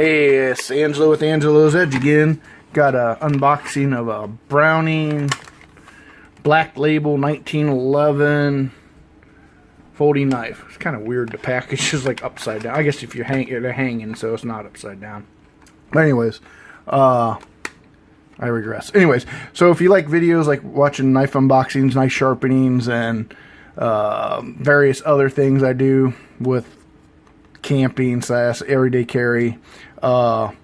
Hey, it's Angelo with Angelo's Edge again. Got a unboxing of a Browning Black Label 1911 folding knife. It's kind of weird. The package is like upside down. I guess if you they're hanging, so it's not upside down. But anyways, I regress. Anyways, so if you like videos like watching knife unboxings, knife sharpenings, and various other things I do with camping / everyday carry, go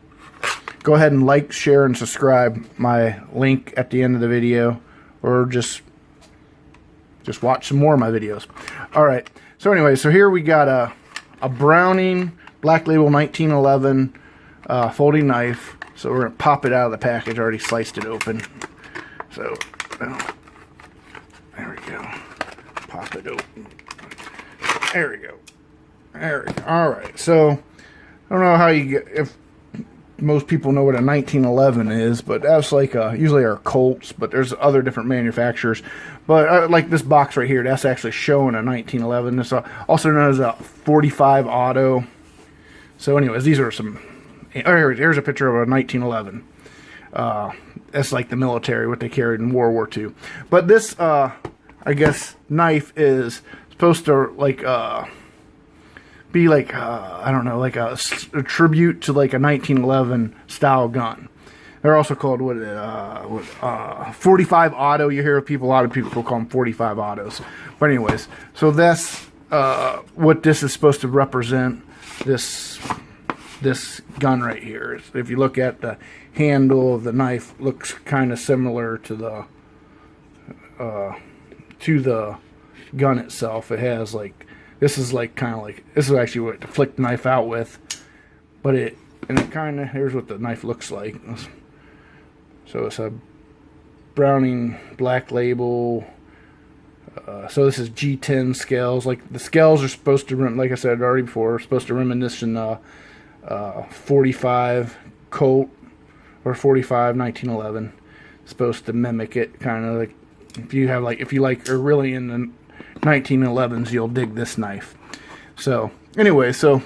ahead and like, share, and subscribe. My link at the end of the video, or just watch some more of my videos. Alright, so anyway, so here we got a Browning Black Label 1911 folding knife. So we're going to pop it out of the package. I already sliced it open. So, there we go. Pop it open. There we go. There we go. Alright, so I don't know how you get, if most people know what a 1911 is, but that's like usually our Colts, but there's other different manufacturers. But like this box right here, that's actually showing a 1911. It's also known as a 45 auto. So anyways, these are some, here's a picture of a 1911. That's like the military, what they carried in World War II. But this, I guess, knife is supposed to like, be like, I don't know, like a tribute to like a 1911 style gun. They're also called 45 auto. You hear people, a lot of people call them 45 autos. But anyways, so that's what this is supposed to represent. This gun right here. If you look at the handle of the knife, looks kind of similar to the gun itself. It has like, this is like kind of like, this is actually what to flick the knife out with, but it kind of, here's what the knife looks like. So it's a Browning Black Label. So this is G10 scales. Like the scales are supposed to, like I said already before, supposed to reminisce in 45 Colt or 45 1911. Supposed to mimic it, kind of like if you like are really in the 1911s, you'll dig this knife. So anyway, so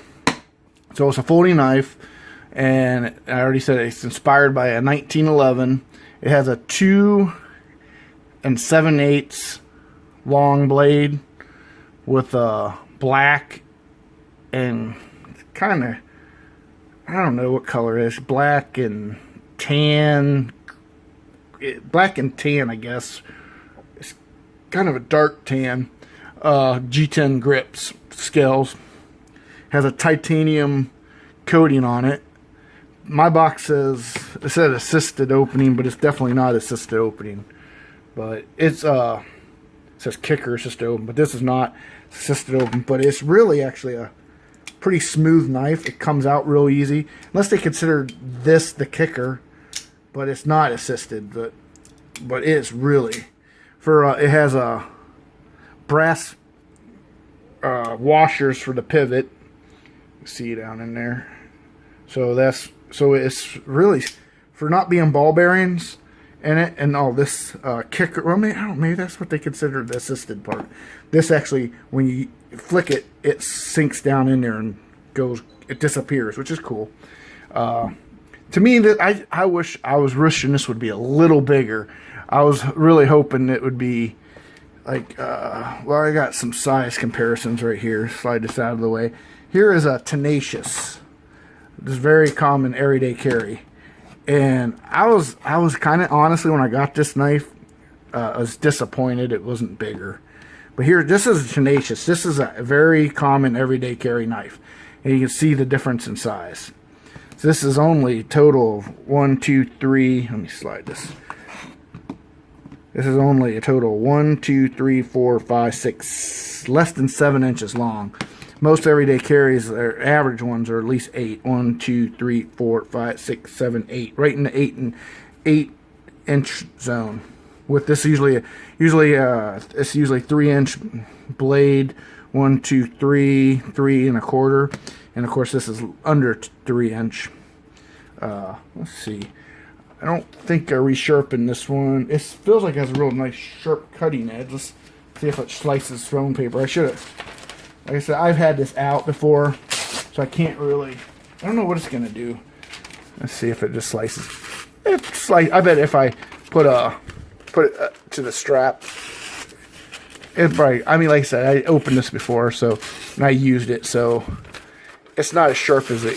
it's a folding knife, and I already said it's inspired by a 1911. It has a 2 7/8 long blade with a black and kind of, I don't know what color it is, black and tan, I guess. It's kind of a dark tan. G10 grips, scales, has a titanium coating on it. My box says, it said assisted opening, but it's definitely not assisted opening. But it's it says kicker assisted open, but this is not assisted open. But it's really actually a pretty smooth knife. It comes out real easy, unless they consider this the kicker. But it's not assisted. But it's really for it has a brass washers for the pivot. You see down in there. So it's really for not being ball bearings in it, and all this kicker. Well, maybe that's what they consider the assisted part. This actually, when you flick it, it sinks down in there and goes. It disappears, which is cool. To me, that I was wishing this would be a little bigger. I was really hoping it would be like, well, I got some size comparisons right here. Slide this out of the way. Here is a Tenacious. This is very common everyday carry. And I was kind of, honestly, when I got this knife, I was disappointed it wasn't bigger. But here, this is a Tenacious. This is a very common everyday carry knife. And you can see the difference in size. So this is only total of 1, 2, 3. Let me slide this. This is only a total of 1, 2, 3, 4, 5, 6, less than 7 inches long. Most everyday carries, their average ones are at least 8. 1, 2, 3, 4, 5, 6, 7, 8. Right in the 8 inch zone. With this it's usually 3-inch blade. 1, 2, 3, 3 1/4, and of course this is under 3-inch. Let's see. I don't think I resharpened this one. It feels like it has a real nice sharp cutting edge. Let's see if it slices foam paper. I should have, like I said, I've had this out before, so I can't really I don't know what it's gonna do. Let's see if it just slices. It's like, I bet if I put it to the strap, it probably. I mean, like I said, I opened this before, so and I used it, so it's not as sharp as it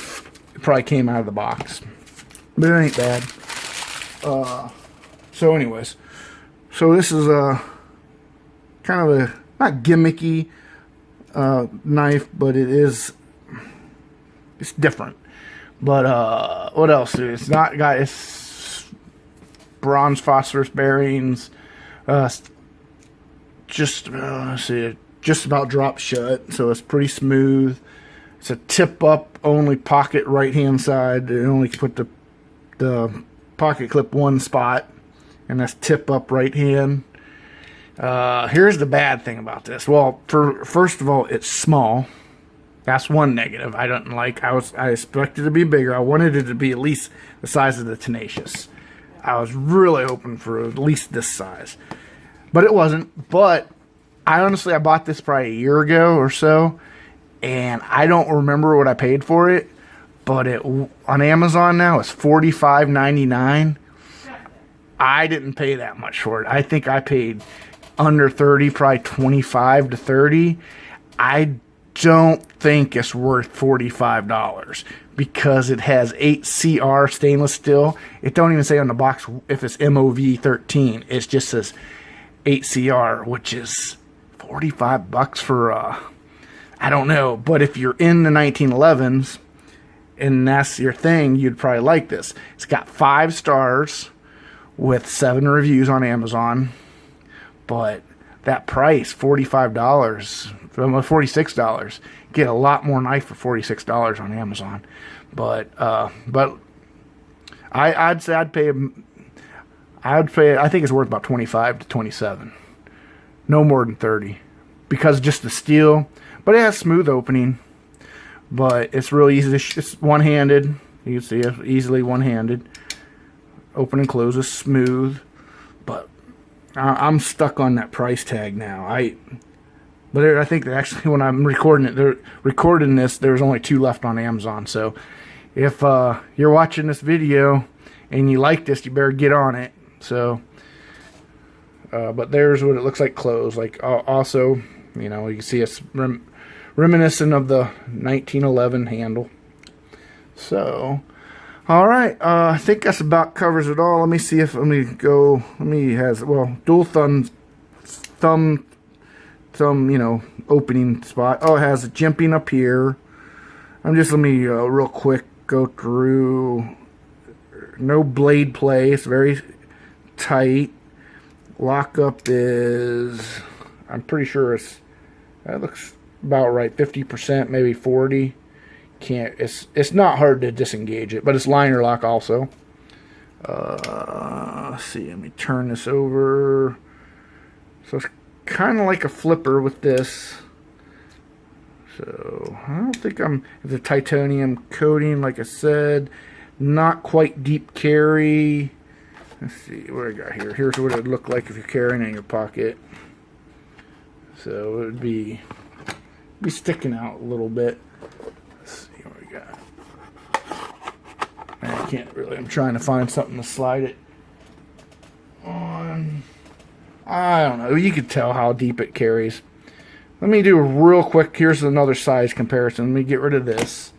probably came out of the box, but it ain't bad. So, anyways, so this is a kind of a not gimmicky knife, but it's different. But what else? It's not got it's bronze phosphorus bearings. Let's see, just about drop shut, so it's pretty smooth. It's a tip up only pocket right hand side. They only put the pocket clip one spot, and that's tip up right hand. Here's the bad thing about this. Well, first of all, it's small. That's one negative I don't like. I expected it to be bigger. I wanted it to be at least the size of the Tenacious. I was really hoping for at least this size, but it wasn't. But I bought this probably a year ago or so, and I don't remember what I paid for it. But on Amazon now it's $45.99. I didn't pay that much for it. I think I paid under 30, probably 25 to 30. I don't think it's worth $45 because it has 8CR stainless steel. It don't even say on the box if it's MOV 13. It just says 8CR, which is $45 for I don't know. But if you're in the 1911s and that's your thing, you'd probably like this. It's got 5 stars with 7 reviews on Amazon. But that price, $45, $46, get a lot more knife for $46 on Amazon. But I'd say I'd pay. I think it's worth about 25 to 27, no more than 30, because just the steel. But it has smooth opening. But it's really easy. It's one-handed. You can see it easily one-handed. Open and close is smooth. But I'm stuck on that price tag now. But I think that actually when I'm recording this, there's only 2 left on Amazon. So if you're watching this video and you like this, you better get on it. So, but there's what it looks like closed. Like also, you can see it's reminiscent of the 1911 handle. So. All right, I think that's about covers it all. Let me see if dual thumb, opening spot. Oh, it has a jimping up here. Let me real quick go through. No blade play. It's very tight. Lockup is, I'm pretty sure that looks about right. 50%, maybe 40. It's not hard to disengage it, but it's liner lock also. Let's see, let me turn this over. So it's kind of like a flipper with this. So I don't think the titanium coating, like I said, not quite deep carry. Let's see what I got here. Here's what it would look like if you're carrying it in your pocket. So it would be sticking out a little bit. I can't really. I'm trying to find something to slide it on. I don't know. You can tell how deep it carries. Let me do a real quick. Here's another size comparison. Let me get rid of this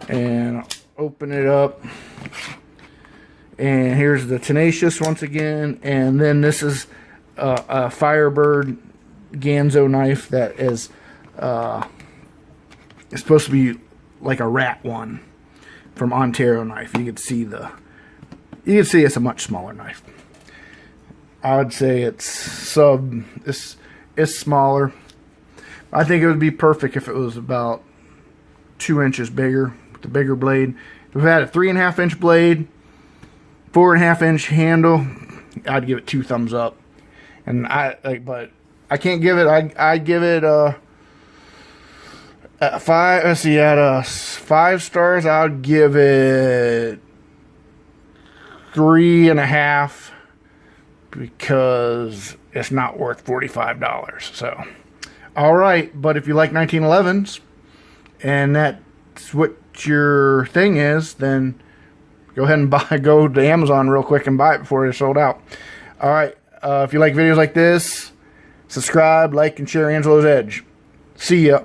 and open it up. And here's the Tenacious once again. And then this is a Firebird Ganzo knife that is it's supposed to be like a rat one. From Ontario Knife. You can see it's a much smaller knife. I would say it's smaller. I think it would be perfect if it was about 2 inches bigger with the bigger blade. If it had a 3.5-inch blade, 4.5-inch handle, I'd give it 2 thumbs up. And but I can't give it. I give it at 5. Let's see, at 5 stars, I would give it 3.5 because it's not worth $45. So, all right. But if you like 1911s, and that's what your thing is, then go ahead and go to Amazon real quick and buy it before it's sold out. All right. If you like videos like this, subscribe, like, and share Angelo's Edge. See ya.